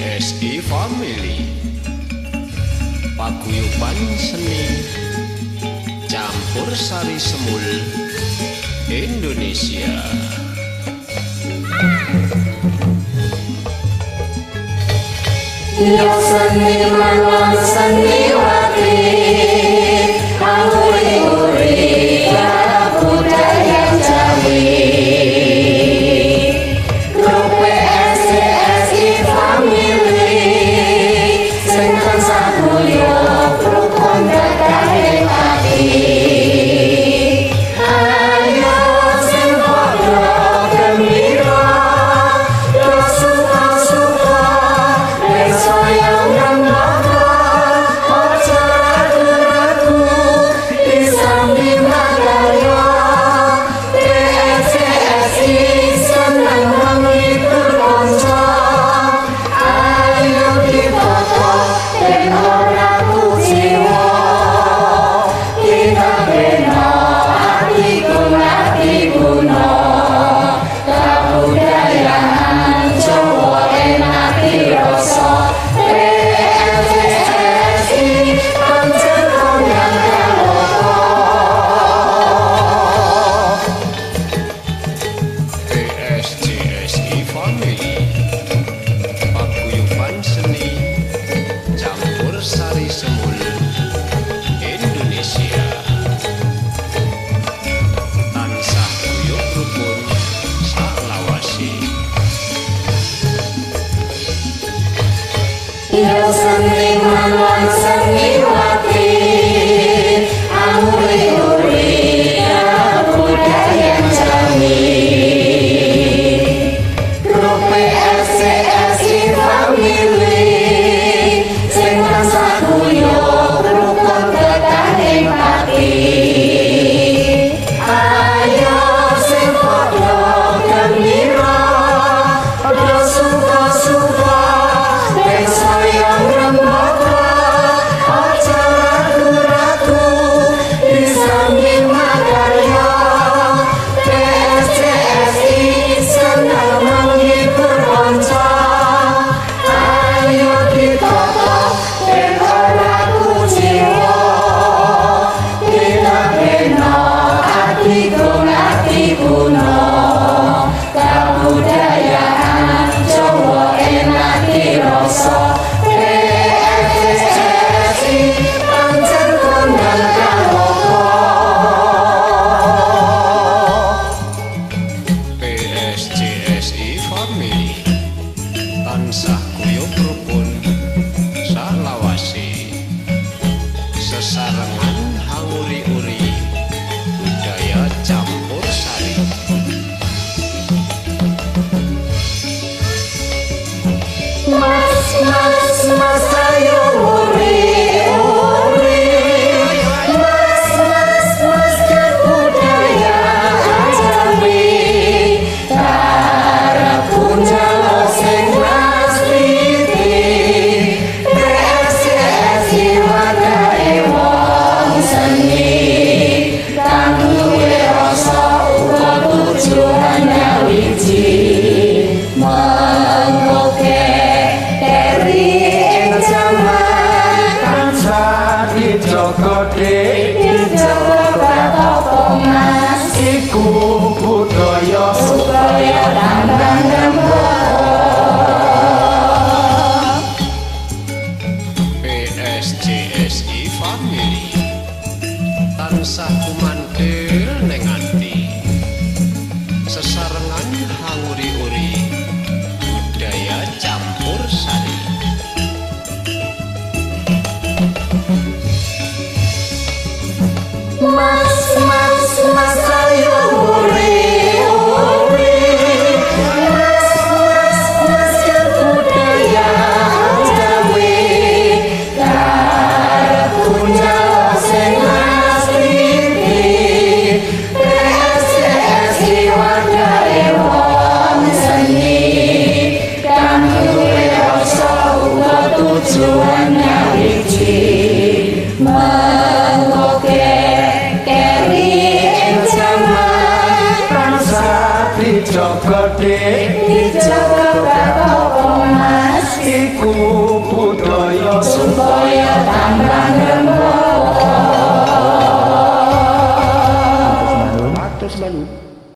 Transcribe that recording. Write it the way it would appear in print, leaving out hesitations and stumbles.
PSI Family Paguyuban Seni Campur Sari Semul Indonesia. Ya seniman lan seniwati Anguri-uri budaya Jawi Grup PSI Family sing tansah guyub rukun dadane ati. Ayo sing padha gembira suka-suka sayang yang bakal ojo ragu-ragu di samping makarya PSI senang menghibur konco. Ayo dipoto dan ora kuciwa kita beno ati guna kebudayaan Jawa enak dirasa. PSI Family Paguyuban Seni Campur Sari Semul Indonesia. Tansah guyub rukun saklawase. Ya seniman lan seniwati Anguri-uri budaya Jawi Grup PSI Family sing tansah guyub rukun dadane pati. Ayo sing padha gembira suka-suka ben sayang rembaka aja ragu-ragu di samping makarya PSI senang menghibur konco. Ayo ditoto ben ora kuciwa kita beno ati guna kebudayaan Jawa enak dirasa. PSI pancen kondang kaloka. PSI Family tansah guyub rukun saklawase. Sesarengan hanguri-uri budaya campur sari. Mas ayo uri mas kebudayaan Jawi karep punjalo sing pasti PSI wadahe wong seni kang duwe rasa uga tujuan wiji mengkoke iku budaya supaya tambah PSI Family tansah kumantil ning ati. Sesarengan hanguri-uri budaya campur sari. Mas ayo uri mas kebudayaan Jawi karep punjalo sing pasti PSI wadahe wong seni kang duwe rasa uga tujuan wiji mengkoke dijogo dijogo karo mas iku budaya supaya